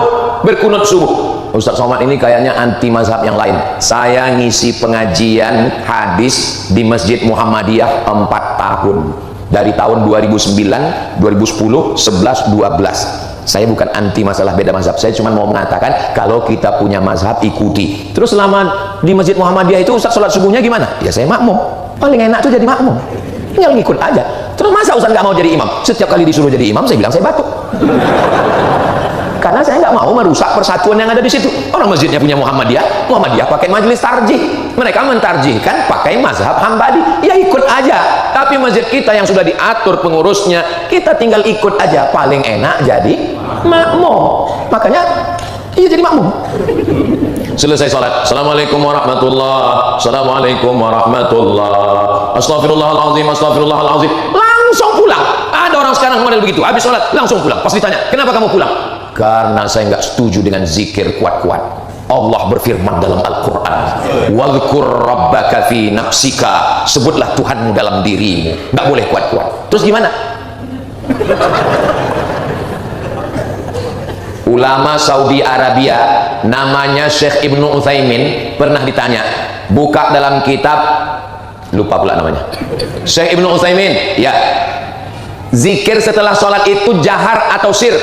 Speaker 1: berkunut subuh. Ustaz Somad ini kayaknya anti mazhab yang lain. Saya ngisi pengajian hadis di Masjid Muhammadiyah 4 tahun. Dari tahun 2009, 2010, 11, 12. Saya bukan anti masalah beda mazhab, saya cuma mau mengatakan kalau kita punya mazhab ikuti. Terus selama di Masjid Muhammadiyah itu Ustaz sholat subuhnya gimana? Ya saya makmum, paling enak tuh jadi makmum, tinggal ngikut aja. Terus masa Ustaz nggak mau jadi imam? Setiap kali disuruh jadi imam saya bilang saya batuk, karena saya nggak mau merusak persatuan yang ada di situ. Orang masjidnya punya Muhammadiyah, Muhammadiyah pakai majelis tarjih, mereka mentarjihkan pakai mazhab Hambali, ya ikut aja. Tapi masjid kita yang sudah diatur pengurusnya, kita tinggal ikut aja, paling enak jadi makmum. Makanya iya jadi makmum. Selesai sholat, assalamualaikum warahmatullah, assalamualaikum warahmatullah, astagfirullahaladzim, astagfirullahaladzim, langsung pulang. Ada orang sekarang model begitu, habis sholat langsung pulang. Pas ditanya kenapa kamu pulang? Karena saya nggak setuju dengan zikir kuat-kuat. Allah berfirman dalam Al-Quran, wadhkur rabbaka fi nafsika, sebutlah Tuhanmu dalam dirimu, nggak boleh kuat-kuat. Terus gimana? Ulama Saudi Arabia namanya Syekh Ibnu Utsaimin pernah ditanya, buka dalam kitab, lupa pula namanya, Syekh Ibnu Utsaimin, ya, zikir setelah sholat itu jahar atau sir?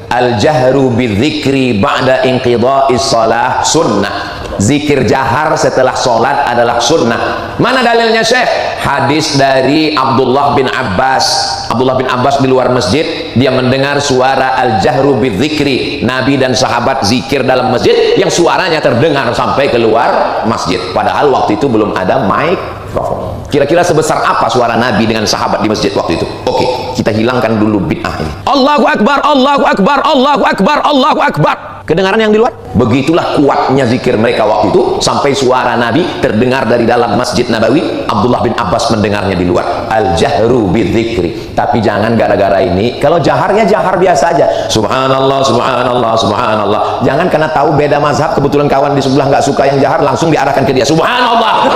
Speaker 1: Al-jahru bidzikri ba'da inqidha'is shalah sunnah. Zikir jahar setelah sholat adalah sunnah. Mana dalilnya Syekh? Hadis dari Abdullah bin Abbas. Abdullah bin Abbas di luar masjid, dia mendengar suara al-jahru bidzikri, Nabi dan sahabat zikir dalam masjid yang suaranya terdengar sampai keluar masjid, padahal waktu itu belum ada mikrofon. Kira-kira sebesar apa suara Nabi dengan sahabat di masjid waktu itu? Oke, kita hilangkan dulu bid'ah ini. Allahu Akbar, Allahu Akbar, Allahu Akbar, Allahu Akbar. kedengaran yang di luar. Begitulah kuatnya zikir mereka waktu itu, sampai suara Nabi terdengar dari dalam Masjid Nabawi. Abdullah bin Abbas mendengarnya di luar. Al-jahru bidzikri. Tapi jangan gara-gara ini, kalau jaharnya jahar biasa aja, subhanallah, subhanallah, subhanallah. Jangan karena tahu beda mazhab, kebetulan kawan di sebelah nggak suka yang jahar, langsung diarahkan ke dia, subhanallah.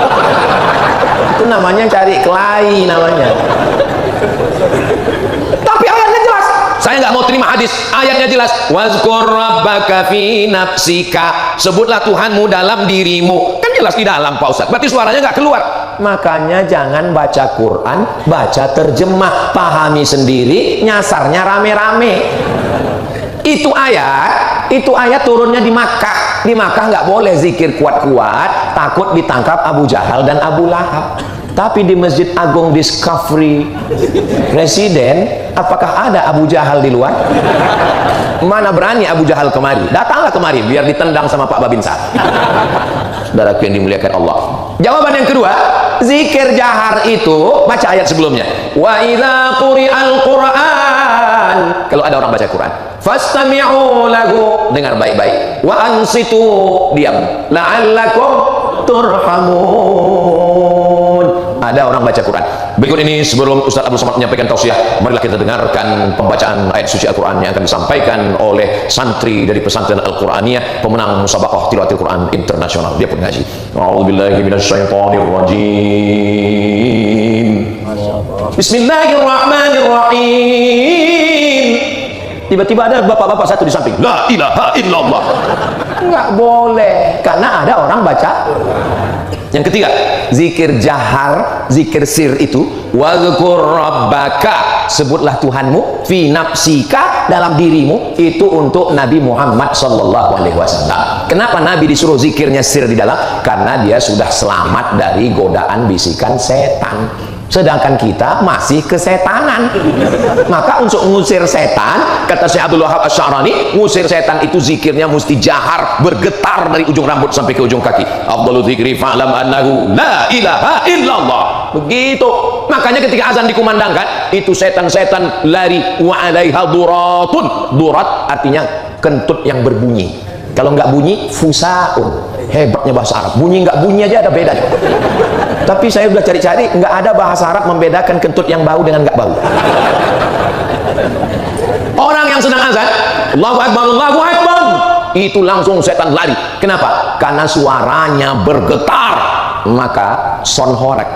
Speaker 1: Itu namanya cari kelahi namanya. Tapi ayatnya jelas. Saya nggak mau terima hadis, ayatnya jelas. Wazkur rabbaka fi nafsika. Sebutlah Tuhanmu dalam dirimu. Kan jelas di dalam, Pak Ustaz. Berarti suaranya nggak keluar. Makanya jangan baca Quran, baca terjemah, pahami sendiri, nyasarnya rame-rame. Itu ayat turunnya di Makkah. Di Makkah nggak boleh zikir kuat-kuat, takut ditangkap Abu Jahal dan Abu Lahab. Tapi di Masjid Agung Discovery Residen, apakah ada Abu Jahal di luar? Mana berani Abu Jahal kemari? Datanglah kemari biar ditendang sama Pak Babinsa. Saudaraku yang dimuliakan Allah. Jawaban yang kedua, zikir jahar itu baca ayat sebelumnya. Wa idza quri'al Qur'an. Kalau ada orang baca Quran, fastami'u lahu, dengar baik-baik. Wa ansitu, diam. La'allakum turhamun. Ada orang baca Quran. Berikut ini sebelum Ustaz Abdul Somad menyampaikan tausiah, marilah kita dengarkan pembacaan ayat suci Al-Quran yang akan disampaikan oleh santri dari pesantren Al-Quraniyah, pemenang musabaqah tilawatil Quran internasional. Dia pun ngaji. A'udzubillahi minasyaitonirrajim. Bismillahirrahmanirrahim. Tiba-tiba ada bapak-bapak satu di samping, la ilaha illallah. Enggak boleh, karena ada orang baca. Yang ketiga, zikir jahar, zikir sir itu, wazkur rabbaka, sebutlah Tuhanmu, fi nafsika, dalam dirimu, itu untuk Nabi Muhammad sallallahu alaihi wasallam. Kenapa Nabi disuruh zikirnya sir di dalam? Karena dia sudah selamat dari godaan bisikan setan. Sedangkan kita masih kesetanan. Maka untuk mengusir setan, kata Syekh Abdul Wahab Asy-Sya'rani, mengusir setan itu zikirnya mesti jahar, bergetar dari ujung rambut sampai ke ujung kaki. Afdhalu dzikri fa'lam annahu la ilaha illallah. Begitu. Makanya ketika azan dikumandangkan, itu setan-setan lari. Wa 'alaiha duratun. Durat artinya kentut yang berbunyi. Kalau nggak bunyi, fusaun. Hebatnya bahasa Arab. Bunyi nggak bunyi aja ada beda. Tapi saya sudah cari-cari, nggak ada bahasa Arab membedakan kentut yang bau dengan nggak bau. Orang yang sedang azan, Allahu Akbar, Allahu Akbar, itu langsung setan lari. Kenapa? Karena suaranya bergetar. Maka sonhorek.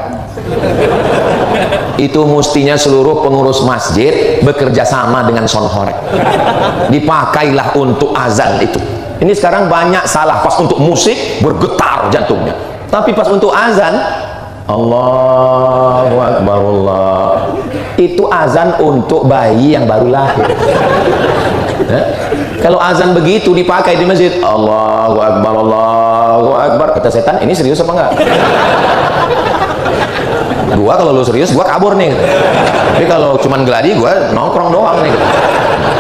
Speaker 1: Itu mestinya seluruh pengurus masjid bekerja sama dengan sonhorek. Dipakailah untuk azan itu. Ini sekarang banyak salah, pas untuk musik bergetar jantungnya, tapi pas untuk azan, Allahu Akbar, Allah, itu azan untuk bayi yang baru lahir. Kalau azan begitu dipakai di masjid, Allahu Akbar, Allahu Akbar, kata setan, ini serius apa enggak? Gua kalau lu serius, gua kabur nih. Tapi kalau cuman geladi, gua nongkrong doang nih.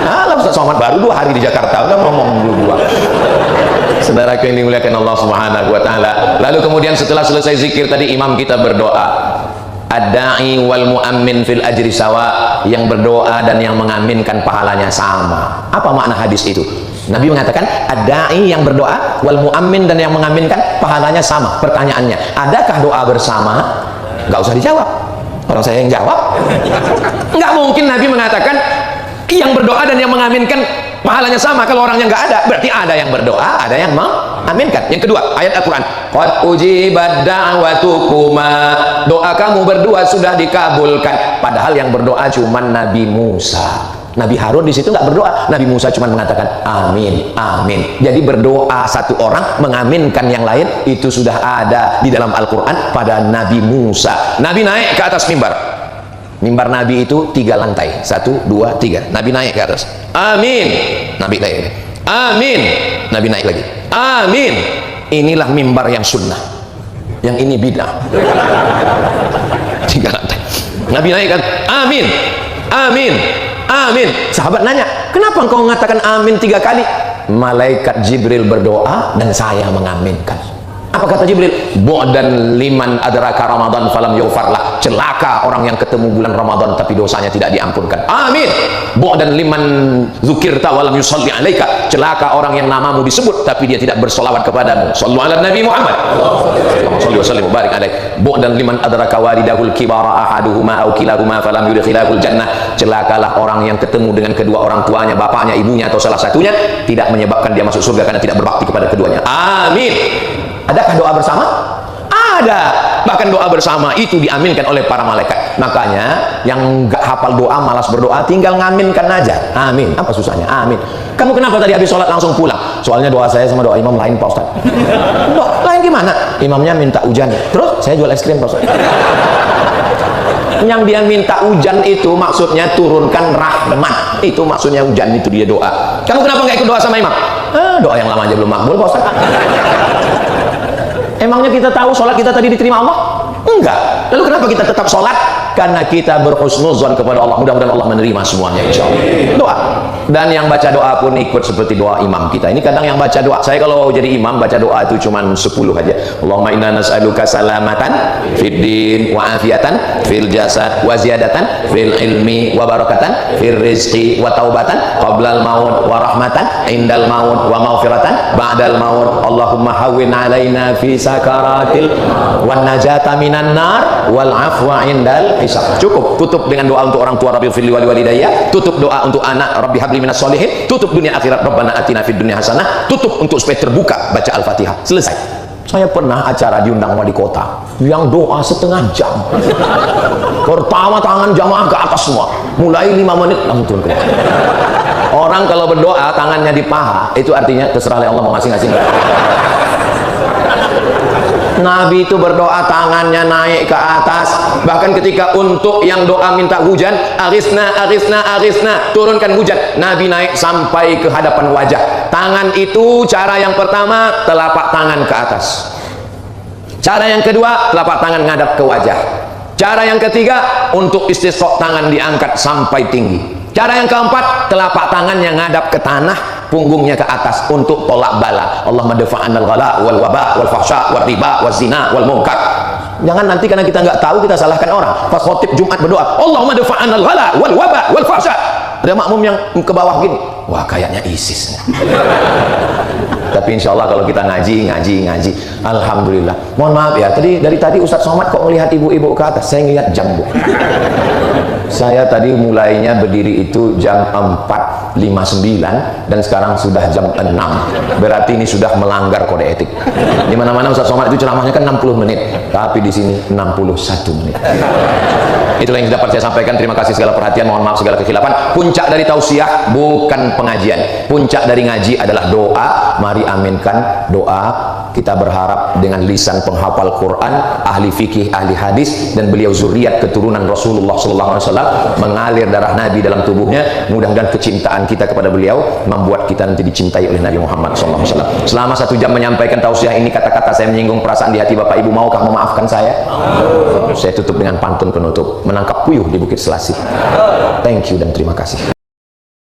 Speaker 1: Alah, Ustaz Somad baru 2 hari di Jakarta, udah ngomong dulu gua. Saudara yang dimuliakan Allah Subhanahu wa taala. Lalu kemudian setelah selesai zikir tadi, imam kita berdoa. Ad-da'i wal mu'ammin fil ajri sawa, yang berdoa dan yang mengaminkan pahalanya sama. Apa makna hadis itu? Nabi mengatakan ad-da'i yang berdoa, wal mu'ammin dan yang mengaminkan pahalanya sama. Pertanyaannya, adakah doa bersama? Nggak usah dijawab, orang saya yang jawab. Nggak mungkin Nabi mengatakan yang berdoa dan yang mengaminkan pahalanya sama. Kalau orangnya nggak ada, berarti ada yang berdoa, ada yang mengaminkan. Yang kedua, ayat Al-Quran, qad ujibat da'watukuma, doa kamu berdua sudah dikabulkan. Padahal yang berdoa cuma Nabi Musa. Nabi Harun di situ nggak berdoa. Nabi Musa cuma mengatakan amin, amin. Jadi berdoa satu orang, mengaminkan yang lain, itu sudah ada di dalam Al-Quran pada Nabi Musa. Nabi naik ke atas mimbar. Mimbar Nabi itu 3 lantai, 1, 2, 3. Nabi naik ke atas, amin, Nabi naik, amin, Nabi naik lagi, amin. Inilah mimbar yang sunnah, yang ini bidah. 3 lantai, Nabi naik kan, amin, amin, amin. Sahabat nanya, kenapa engkau mengatakan amin 3 kali? Malaikat Jibril berdoa dan saya mengaminkan. Apa kata Jibril? Bu'dan liman adraka Ramadan falam yughfarlah. Celaka orang yang ketemu bulan Ramadan tapi dosanya tidak diampunkan. Amin. Bu'dan liman dzukirta walam yusalli alaika. Celaka orang yang namamu disebut tapi dia tidak bersolawat kepadamu. Shallu ala Nabi Muhammad. Shalli wa sallim wa barik alaih. Bu'dan liman adraka walidahul kibara ahaduhuma aw kilahuma falam yudkhilahul jannah. Celakalah orang yang ketemu dengan kedua orang tuanya, bapaknya, ibunya atau salah satunya, tidak menyebabkan dia masuk surga karena tidak berbakti kepada keduanya. Amin. Adakah doa bersama? Ada. Bahkan doa bersama itu diaminkan oleh para malaikat. Makanya yang gak hafal doa, malas berdoa, tinggal ngaminkan aja. Amin. Apa susahnya? Amin. Kamu kenapa tadi habis sholat langsung pulang? Soalnya doa saya sama doa imam lain, Pak Ustaz. Doa lain gimana? Imamnya minta hujan, terus saya jual es krim, Pak Ustaz. Yang dia minta hujan itu maksudnya turunkan rahmat. Itu maksudnya hujan, itu dia doa. Kamu kenapa nggak ikut doa sama imam? Doa yang lama aja belum makbul, Pak Ustaz. Emangnya kita tahu sholat kita tadi diterima Allah? Enggak. Lalu kenapa kita tetap sholat? Karena kita berhusnuzon kepada Allah. Mudah-mudahan Allah menerima semuanya, insya Allah. Doa. Dan yang baca doa pun ikut seperti doa imam kita. Ini kadang yang baca doa, saya kalau jadi imam baca doa itu cuma 10 aja. Allahumma inna nas'aluka salamatan fid din wa afiatan fil jasad wa ziyadatan fil ilmi wa barakatan fil rizqi wa taubatan qablal maut wa rahmatan indal maut wa maghfiratan ba'dal maut. Allahumma hawwin alaina fi sakaratil wan najata minan nar wal afwa indal hisab. Cukup. Tutup dengan doa untuk orang tua, Rabbi fil wali walidayya. Tutup doa untuk anak, Rabbi habli minas solihin. Tutup dunia akhirat, Rabbana atina fid dunya hasanah. Tutup untuk supaya terbuka baca Al-Fatihah. Selesai. Saya pernah acara diundang wali kota yang doa setengah jam. Pertama tangan jamaah ke atas semua, mulai 5 menit langsung turun ke bawah. Orang kalau berdoa tangannya di paha, itu artinya terserah Allah mau ngasih-ngasih. Nabi itu berdoa tangannya naik ke atas. Bahkan ketika untuk yang doa minta hujan, arisna, arisna, arisna, turunkan hujan, Nabi naik sampai ke hadapan wajah. Tangan itu cara yang pertama, telapak tangan ke atas. Cara yang kedua, telapak tangan ngadap ke wajah. Cara yang ketiga, untuk istisqa tangan diangkat sampai tinggi. Cara yang keempat, telapak tangan yang ngadap ke tanah, punggungnya ke atas untuk tolak bala. Allahumma dafa'anal ghala wal waba wal fahsya wal riba wal zina wal munkar. Jangan nanti karena kita nggak tahu kita salahkan orang. Pas khotib Jumat berdoa, Allahumma dafa'anal ghala wal waba wal fahsya. Ada makmum yang ke bawah gini, wah kayaknya ISIS. Tapi insya Allah kalau kita ngaji, alhamdulillah. Mohon maaf ya, dari tadi Ustadz Somad kok melihat ibu-ibu ke atas, saya ngelihat jam, Bu. Saya tadi mulainya berdiri itu jam 4.59 dan sekarang sudah jam 6. Berarti ini sudah melanggar kode etik. Di mana-mana Ustadz Somad itu ceramahnya kan 60 menit, tapi di sini 61 menit. Itulah yang dapat saya sampaikan. Terima kasih segala perhatian, mohon maaf segala kekhilafan. Puncak dari tausiah bukan pengajian. Puncak dari ngaji adalah doa. Mari aminkan doa. Kita berharap dengan lisan penghafal Quran, ahli fikih, ahli hadis, dan beliau zuriat keturunan Rasulullah SAW, mengalir darah Nabi dalam tubuhnya. Mudah-mudahan kecintaan kita kepada beliau membuat kita nanti dicintai oleh Nabi Muhammad SAW. Selama 1 jam menyampaikan tausiah ini, kata-kata saya menyinggung perasaan di hati Bapak Ibu, maukah memaafkan saya? Saya tutup dengan pantun penutup. Menangkap puyuh di Bukit Selasih. Thank you dan terima kasih.